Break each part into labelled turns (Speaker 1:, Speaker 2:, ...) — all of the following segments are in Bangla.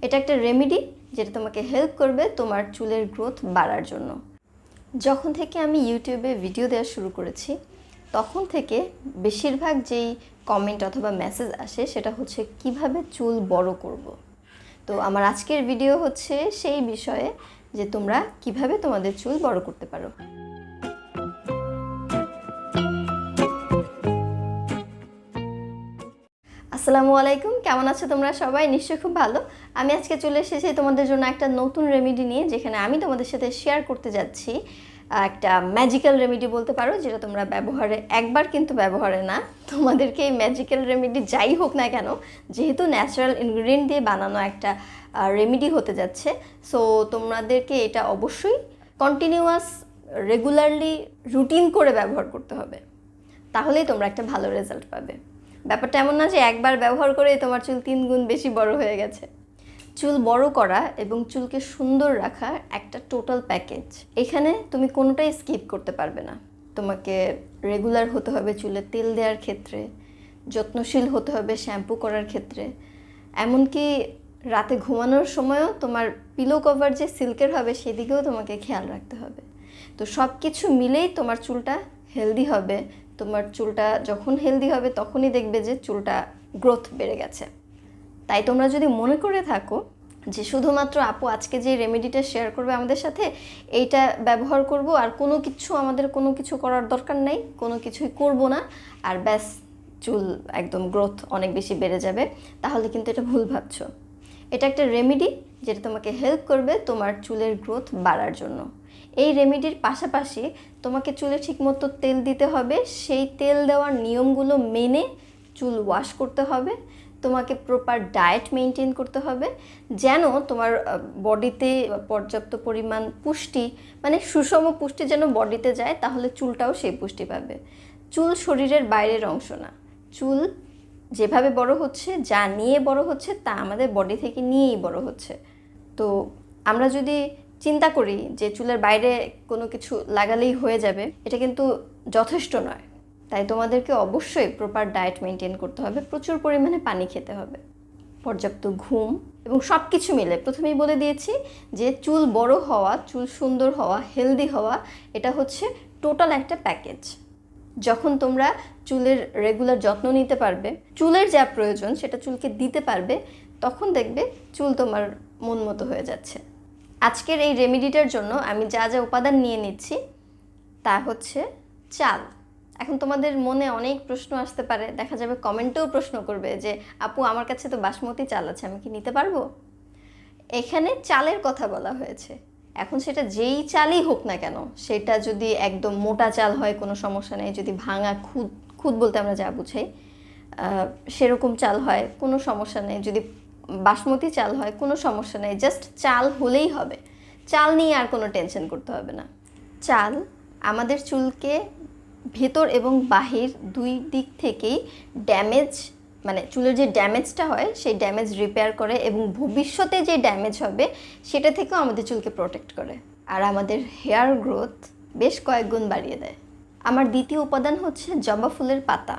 Speaker 1: এটা একটা রেমেডি যেটা তোমাকে হেল্প করবে তোমার চুলের গ্রোথ বাড়ার জন্য। যখন থেকে আমি ইউটিউবে ভিডিও দেওয়া শুরু করেছি তখন থেকে বেশিরভাগ যেই কমেন্ট অথবা মেসেজ আসে সেটা হচ্ছে কিভাবে চুল বড় করব। তো আমার আজকের ভিডিও হচ্ছে সেই বিষয়ে যে তোমরা কিভাবে তোমাদের চুল বড় করতে পারো। আসসালামু আলাইকুম, কেমন আছো তোমরা সবাই? নিশ্চয়ই খুব ভালো। আমি আজকে চলে এসেছি তোমাদের জন্য একটা নতুন রেমেডি নিয়ে, যেখানে আমি তোমাদের সাথে শেয়ার করতে যাচ্ছি একটা ম্যাজিক্যাল রেমেডি বলতে পারো, যেটা তোমরা ব্যবহারে একবার কিন্তু ব্যবহারে না, তোমাদেরকে এই ম্যাজিক্যাল রেমেডি যাই হোক না কেন, যেহেতু ন্যাচারাল ইনগ্রিডিয়েন্ট দিয়ে বানানো একটা রেমেডি হতে যাচ্ছে, সো তোমাদেরকে এটা অবশ্যই কন্টিনিউয়াস রেগুলারলি রুটিন করে ব্যবহার করতে হবে, তাহলেই তোমরা একটা ভালো রেজাল্ট পাবে। ব্যাপারটা এমন না যে একবার ব্যবহার করেই তোমার চুল 3 গুণ বেশি বড় হয়ে গেছে। চুল বড় করা এবং চুলকে সুন্দর রাখা একটা টোটাল প্যাকেজ। এখানে তুমি কোনোটাই স্কিপ করতে পারবে না। তোমাকে রেগুলার হতে হবে চুলে তেল দেওয়ার ক্ষেত্রে, যত্নশীল হতে হবে শ্যাম্পু করার ক্ষেত্রে, এমনকি রাতে ঘুমানোর সময়ও তোমার পিলো কভার যে সিল্কের হবে সেদিকেও তোমাকে খেয়াল রাখতে হবে। তো সব কিছু মিলেই তোমার চুলটা হেলদি হবে। তোমার চুলটা যখন হেলদি হবে তখনই দেখবে যে চুলটা গ্রোথ বেড়ে গেছে। তাই তোমরা যদি মনে করে থাকো যে শুধুমাত্র আপু আজকে যে রেমেডিটা শেয়ার করবে আমাদের সাথে এইটা ব্যবহার করব, আর আমাদের কোনো কিছু করার দরকার নাই, কোনো কিছুই করব না, আর ব্যাস চুল একদম গ্রোথ অনেক বেশি বেড়ে যাবে, তাহলে কিন্তু এটা ভুল ভাবছো। এটা একটা রেমেডি যেটা তোমাকে হেল্প করবে তোমার চুলের গ্রোথ বাড়ার জন্য। এই রেমেডির পাশাপাশি তোমাকে চুলে ঠিকমতো তেল দিতে হবে, সেই তেল দেওয়ার নিয়মগুলো মেনে চুল ওয়াশ করতে হবে। তোমাকে প্রপার ডায়েট মেনটেন করতে হবে, যেন তোমার বডিতে পর্যাপ্ত পরিমাণ পুষ্টি, মানে সুষম পুষ্টি যেন বডিতে যায়, তাহলে চুলটাও সেই পুষ্টি পাবে। চুল শরীরের বাইরের অংশ না। চুল যেভাবে বড় হচ্ছে, যা নিয়ে বড় হচ্ছে, তা আমাদের বডি থেকে নিয়েই বড় হচ্ছে। তো আমরা যদি চিন্তা করি যে চুলের বাইরে কোনো কিছু লাগালেই হয়ে যাবে, এটা কিন্তু যথেষ্ট নয়। তাই তোমাদেরকে অবশ্যই প্রপার ডায়েট মেনটেন করতে হবে, প্রচুর পরিমাণে পানি খেতে হবে, পর্যাপ্ত ঘুম, এবং সব কিছু মিলে প্রথমেই বলে দিয়েছি যে চুল বড় হওয়া, চুল সুন্দর হওয়া, হেলদি হওয়া, এটা হচ্ছে টোটাল একটা প্যাকেজ। যখন তোমরা চুলের রেগুলার যত্ন নিতে পারবে, চুলের যা প্রয়োজন সেটা চুলকে দিতে পারবে, তখন দেখবে চুল তোমার মন মতো হয়ে যাচ্ছে। আজকের এই রেমেডিটার জন্য আমি যা যা উপাদান নিয়ে নিচ্ছি তা হচ্ছে চাল। এখন তোমাদের মনে অনেক প্রশ্ন আসতে পারে, দেখা যাবে কমেন্টেও প্রশ্ন করবে যে আপু আমার কাছে তো বাসমতি চাল আছে, আমি কি নিতে পারবো? এখানে চালের কথা বলা হয়েছে। এখন সেটা যেই চালই হোক না কেন, সেটা যদি একদম মোটা চাল হয় কোনো সমস্যা নেই, যদি ভাঙা খুদ খুদ বলতে আমরা যা বুঝাই সেরকম চাল হয় কোনো সমস্যা নেই, যদি বাসমতি চাল হয় কোনো সমস্যা নেই, জাস্ট চাল হলেই হবে। চাল নিয়ে আর কোনো টেনশন করতে হবে না। চাল আমাদের চুলকে ভেতর এবং বাহির দুই দিক থেকেই ড্যামেজ, মানে চুলের যে ড্যামেজটা হয় সেই ড্যামেজ রিপেয়ার করে, এবং ভবিষ্যতে যে ড্যামেজ হবে সেটা থেকেও আমাদের চুলকে প্রোটেক্ট করে, আর আমাদের হেয়ার গ্রোথ বেশ কয়েক গুণ বাড়িয়ে দেয়। আমার দ্বিতীয় উপাদান হচ্ছে জবা ফুলের পাতা।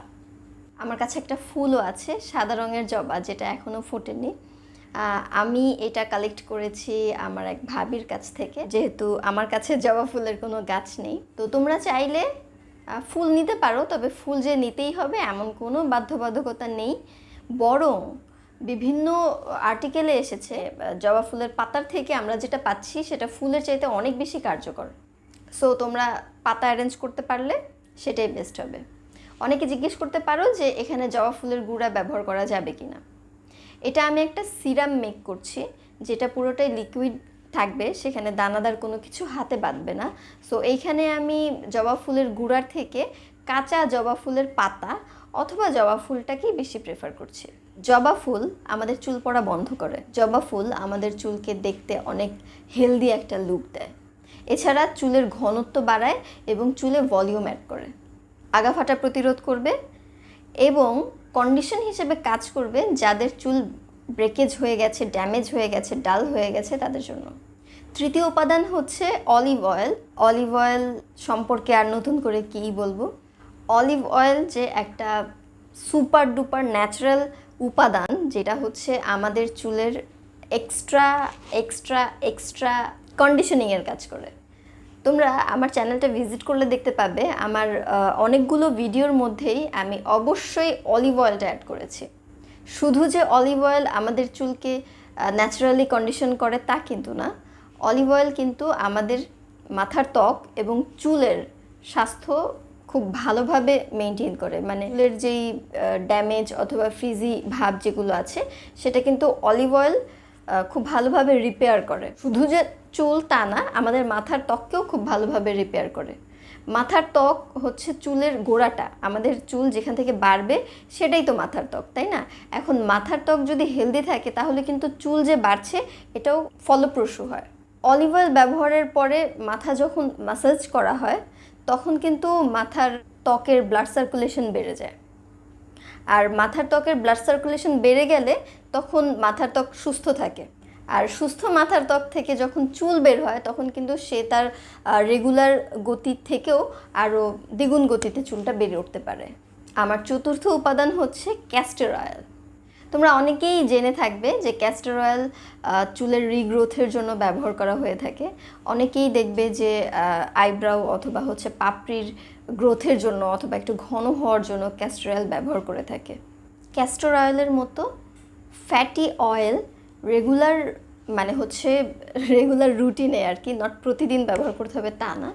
Speaker 1: আমার কাছে একটা ফুলও আছে, সাদা রঙের জবা, যেটা এখনও ফোটেনি। আমি এটা কালেক্ট করেছি আমার এক ভাবির কাছ থেকে, যেহেতু আমার কাছে জবা ফুলের কোনো গাছ নেই। তো তোমরা চাইলে ফুল নিতে পারো, তবে ফুল যে নিতেই হবে এমন কোনো বাধ্যবাধকতা নেই। বরং বিভিন্ন আর্টিকেলে এসেছে জবা ফুলের পাতার থেকে আমরা যেটা পাচ্ছি সেটা ফুলের চাইতে অনেক বেশি কার্যকর। সো তোমরা পাতা অ্যারেঞ্জ করতে পারলে সেটাই বেস্ট হবে। অনেকে জিজ্ঞেস করতে পারো যে এখানে জবা ফুলের গুঁড়া ব্যবহার করা যাবে কি না। এটা আমি একটা সিরাম মেক করছি, যেটা পুরোটাই লিকুইড থাকবে, সেখানে দানাদার কোনো কিছু হাতে বাঁধবে না। সো এইখানে আমি জবা ফুলের গুঁড়ার থেকে কাঁচা জবা ফুলের পাতা অথবা জবা ফুলটাকেই বেশি প্রেফার করছি। জবা ফুল আমাদের চুল পড়া বন্ধ করে। জবা ফুল আমাদের চুলকে দেখতে অনেক হেলদি একটা লুক দেয়। এছাড়া চুলের ঘনত্ব বাড়ায় এবং চুলে ভলিউম অ্যাড করে, আগা ফাটা প্রতিরোধ করবে, এবং কন্ডিশন হিসেবে কাজ করবে যাদের চুল ব্রেকেজ হয়ে গেছে, ড্যামেজ হয়ে গেছে, ডাল হয়ে গেছে তাদের জন্য। তৃতীয় উপাদান হচ্ছে অলিভ অয়েল। অলিভ অয়েল সম্পর্কে আর নতুন করে কী বলবো। অলিভ অয়েল যে একটা সুপার ডুপার ন্যাচারাল উপাদান, যেটা হচ্ছে আমাদের চুলের এক্সট্রা এক্সট্রা এক্সট্রা কন্ডিশনিংয়ের কাজ করে। তোমরা আমার চ্যানেলটা ভিজিট করলে দেখতে পাবে আমার অনেকগুলো ভিডিওর মধ্যেই আমি অবশ্যই অলিভ অয়েলটা অ্যাড করেছি। শুধু যে অলিভ অয়েল আমাদের চুলকে ন্যাচারালি কন্ডিশন করে তা কিন্তু না, অলিভ অয়েল কিন্তু আমাদের মাথার ত্বক এবং চুলের স্বাস্থ্য খুব ভালোভাবে মেনটেন করে। মানে চুলের যেই ড্যামেজ অথবা ফ্রিজি ভাব যেগুলো আছে সেটা কিন্তু অলিভ অয়েল খুব ভালোভাবে রিপেয়ার করে। শুধু যে চুল তা না, আমাদের মাথার ত্বককেও খুব ভালোভাবে রিপেয়ার করে। মাথার ত্বক হচ্ছে চুলের গোড়াটা, আমাদের চুল যেখান থেকে বাড়বে সেটাই তো মাথার ত্বক, তাই না? এখন মাথার ত্বক যদি হেলদি থাকে তাহলে কিন্তু চুল যে বাড়ছে এটাও ফলপ্রসূ হয়। অলিভ অয়েল ব্যবহারের পরে মাথা যখন ম্যাসাজ করা হয় তখন কিন্তু মাথার ত্বকের ব্লাড সার্কুলেশন বেড়ে যায়। আর মাথার ত্বকের ব্লাড সার্কুলেশন বেড়ে গেলে তখন মাথার ত্বক সুস্থ থাকে। আর সুস্থ মাথার ত্বক থেকে যখন চুল বের হয় তখন কিন্তু সে তার রেগুলার গতির থেকেও আরও দ্বিগুণ গতিতে চুলটা বেড়ে উঠতে পারে। আমার চতুর্থ উপাদান হচ্ছে ক্যাস্টর অয়েল। তোমরা অনেকেই জেনে থাকবে যে ক্যাস্টর অয়েল চুলের রিগ্রোথের জন্য ব্যবহার করা হয়ে থাকে। অনেকেই দেখবে যে আইব্রাউ অথবা হচ্ছে পাপড়ির গ্রোথের জন্য অথবা একটু ঘন হওয়ার জন্য ক্যাস্টর অয়েল ব্যবহার করে থাকে। ক্যাস্টর অয়েলের মতো ফ্যাটি অয়েল রেগুলার মানে হচ্ছে রেগুলার রুটিনে আর কি, নট প্রতিদিন ব্যবহার করতে হবে তা না,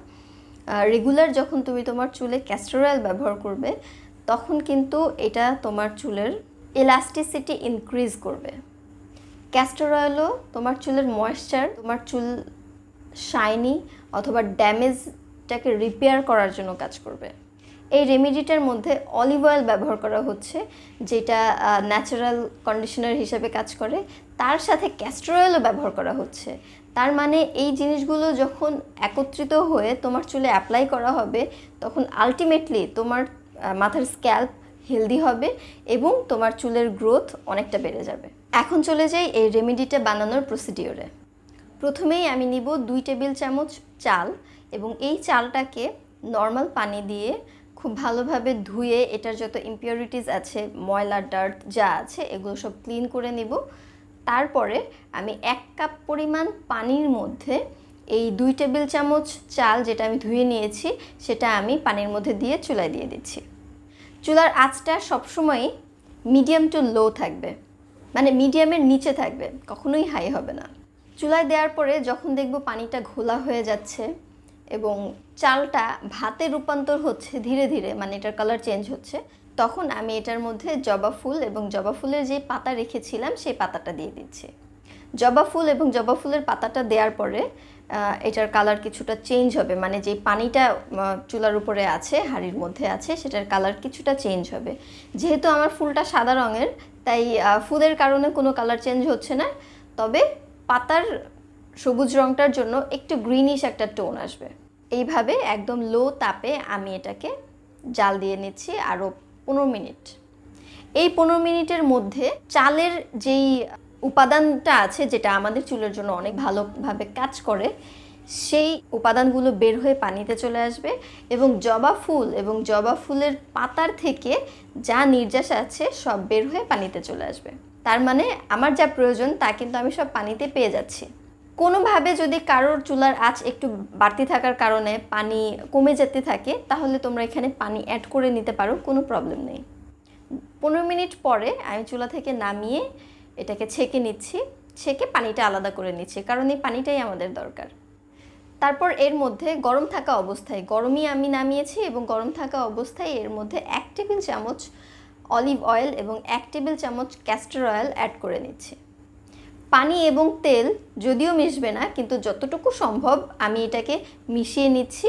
Speaker 1: রেগুলার যখন তুমি তোমার চুলে ক্যাস্টর অয়েল ব্যবহার করবে তখন কিন্তু এটা তোমার চুলের এলাস্টিসিটি ইনক্রিজ করবে। ক্যাস্টর অয়েলও তোমার চুলের ময়েশ্চার, তোমার চুল শাইনি অথবা ড্যামেজটাকে রিপেয়ার করার জন্য কাজ করবে। এই রেমেডিটার মধ্যে অলিভ অয়েল ব্যবহার করা হচ্ছে যেটা ন্যাচারাল কন্ডিশনার হিসেবে কাজ করে, তার সাথে ক্যাস্টর অয়েলও ব্যবহার করা হচ্ছে। তার মানে এই জিনিসগুলো যখন একত্রিত হয়ে তোমার চুলে অ্যাপ্লাই করা হবে তখন আলটিমেটলি তোমার মাথার স্ক্যাল্প হেলদি হবে এবং তোমার চুলের গ্রোথ অনেকটা বেড়ে যাবে। এখন চলে যাই এই রেমেডিটা বানানোর প্রসিডিওরে। প্রথমেই আমি নিব 2 টেবিল চামচ চাল এবং এই চালটাকে নর্মাল পানি দিয়ে খুব ভালোভাবে ধুয়ে এটার যত ইমপিউরিটিস আছে, ময়লা ডার্ট যা আছে এগুলো সব ক্লিন করে নিব। তারপরে আমি 1 কাপ পরিমাণ পানির মধ্যে এই 2 টেবিল চামচ চাল যেটা আমি ধুয়ে নিয়েছি সেটা আমি পানির মধ্যে দিয়ে চুলায় দিয়ে দিচ্ছি। চুলার আঁচটা সবসময়ই মিডিয়াম টু লো থাকবে, মানে মিডিয়ামের নিচে থাকবে, কখনোই হাই হবে না। চুলায় দেওয়ার পরে যখন দেখব পানিটা ঘোলা হয়ে যাচ্ছে এবং চালটা ভাতে রূপান্তর হচ্ছে ধীরে ধীরে, মানে এটার কালার চেঞ্জ হচ্ছে, তখন আমি এটার মধ্যে জবা ফুল এবং জবা ফুলের যে পাতা রেখেছিলাম সেই পাতাটা দিয়ে দিচ্ছি। জবা ফুল এবং জবা ফুলের পাতাটা দেওয়ার পরে এটার কালার কিছুটা চেঞ্জ হবে, মানে যে পানিটা চুলার উপরে আছে, হাঁড়ির মধ্যে আছে, সেটার কালার কিছুটা চেঞ্জ হবে। যেহেতু আমার ফুলটা সাদা রঙের তাই ফুলের কারণে কোনো কালার চেঞ্জ হচ্ছে না, তবে পাতার সবুজ রঙটার জন্য একটু গ্রিনিশ একটা টোন আসবে। এইভাবে একদম লো তাপে আমি এটাকে জাল দিয়ে নিচ্ছি আরও 15 মিনিট। এই 15 মিনিটের মধ্যে চালের যেই উপাদানটা আছে যেটা আমাদের চুলের জন্য অনেক ভালোভাবে কাজ করে সেই উপাদানগুলো বের হয়ে পানিতে চলে আসবে এবং জবা ফুল এবং জবা ফুলের পাতার থেকে যা নির্যাস আছে সব বের হয়ে পানিতে চলে আসবে। তার মানে আমার যা প্রয়োজন তা কিন্তু আমি সব পানিতে পেয়ে যাচ্ছি। কোনোভাবে যদি কারোর চুলার আঁচ একটু বাড়তি থাকার কারণে পানি কমে যেতে থাকে তাহলে তোমরা এখানে পানি অ্যাড করে নিতে পারো, কোনো প্রবলেম নেই। 15 মিনিট পরে আমি চুলা থেকে নামিয়ে এটাকে ছেঁকে নিচ্ছি, ছেঁকে পানিটা আলাদা করে নিচ্ছি, কারণ এই পানিটাই আমাদের দরকার। তারপর এর মধ্যে গরম থাকা অবস্থায়, গরমই আমি নামিয়েছি এবং গরম থাকা অবস্থায় এর মধ্যে 1 টেবিল চামচ অলিভ অয়েল এবং 1 টেবিল চামচ ক্যাস্টর অয়েল অ্যাড করে নিচ্ছি। পানি এবং তেল যদিও মিশবে না, কিন্তু যতটুকু সম্ভব আমি এটাকে মিশিয়ে নিচ্ছি।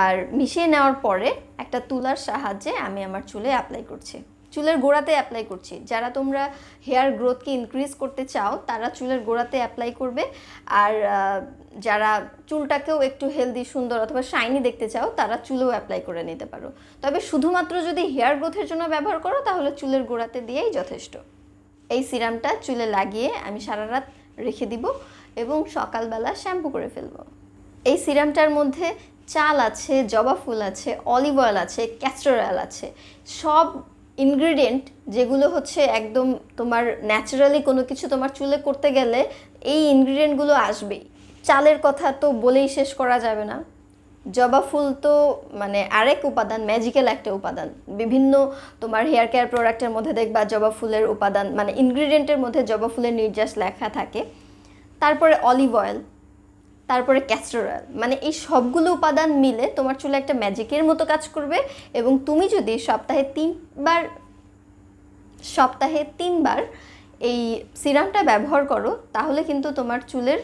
Speaker 1: আর মিশিয়ে নেওয়ার পরে একটা তুলার সাহায্যে আমি আমার চুলে অ্যাপ্লাই করছি, চুলের গোড়াতে অ্যাপ্লাই করছি। যারা তোমরা হেয়ার গ্রোথকে ইনক্রিজ করতে চাও তারা চুলের গোড়াতে অ্যাপ্লাই করবে, আর যারা চুলটাকেও একটু হেলদি, সুন্দর অথবা শাইনি দেখতে চাও তারা চুলেও অ্যাপ্লাই করে নিতে পারো। তবে শুধুমাত্র যদি হেয়ার গ্রোথের জন্য ব্যবহার করো তাহলে চুলের গোড়াতে দিয়েই যথেষ্ট। এই সিরামটা চুলে লাগিয়ে আমি সারা রাত রেখে দিব এবং সকালবেলা শ্যাম্পু করে ফেলবো। এই সিরামটার মধ্যে চাল আছে, জবা ফুল আছে, অলিভ অয়েল আছে, ক্যাস্টর অয়েল আছে, সব ইনগ্রেডিয়েন্ট যেগুলো হচ্ছে একদম তোমার ন্যাচারালি কোনো কিছু তোমার চুলে করতে গেলে এই ইনগ্রেডিয়েন্টগুলো আসবেই। চালের কথা তো বলেই শেষ করা যাবে না। জবা ফুল তো মানে আরেক উপাদান, ম্যাজিক্যাল একটা উপাদান। বিভিন্ন তোমার হেয়ার কেয়ার প্রোডাক্টের মধ্যে দেখবা জবা ফুলের উপাদান, মানে ইনগ্রেডিয়েন্টের মধ্যে জবা ফুলের নির্যাস লেখা থাকে। তারপরে অলিভ অয়েল, তারপরে ক্যাস্টর অয়েল, মানে এই সবগুলো উপাদান মিলে তোমার চুলে একটা ম্যাজিকের মতো কাজ করবে। এবং তুমি যদি সপ্তাহে তিনবার এই সিরামটা ব্যবহার করো, তাহলে কিন্তু তোমার চুলের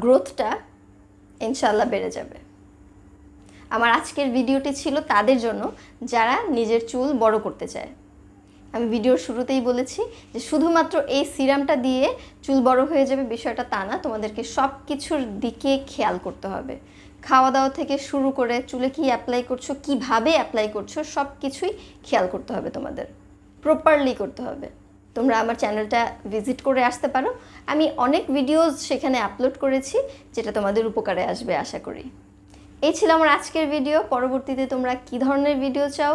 Speaker 1: গ্রোথটা ইনশাল্লাহ বেড়ে যাবে। আমার আজকের ভিডিওটি ছিল তাদের জন্য যারা নিজের চুল বড় করতে চায়। আমি ভিডিওর শুরুতেই বলেছি যে শুধুমাত্র এই সিরামটা দিয়ে চুল বড় হয়ে যাবে বিষয়টা তা না, তোমাদেরকে সব কিছুর দিকে খেয়াল করতে হবে। খাওয়া দাওয়া থেকে শুরু করে চুলে কি অ্যাপ্লাই করছো, কিভাবে অ্যাপ্লাই করছো, সব কিছুই খেয়াল করতে হবে, তোমাদের প্রপারলি করতে হবে। তোমরা আমার চ্যানেলটা ভিজিট করে আসতে পারো, আমি অনেক ভিডিওস সেখানে আপলোড করেছি যেটা তোমাদের উপকারে আসবে আশা করি। এই ছিল আমার আজকের ভিডিও। পরবর্তীতে তোমরা কী ধরনের ভিডিও চাও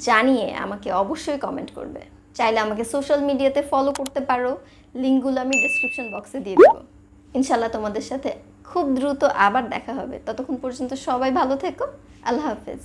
Speaker 1: জানিয়ে আমাকে অবশ্যই কমেন্ট করবে। চাইলে আমাকে সোশ্যাল মিডিয়াতে ফলো করতে পারো, লিঙ্কগুলো আমি ডিসক্রিপশন বক্সে দিয়ে দেবো। ইনশাল্লাহ তোমাদের সাথে খুব দ্রুত আবার দেখা হবে। ততক্ষণ পর্যন্ত সবাই ভালো থেকো। আল্লাহ হাফেজ।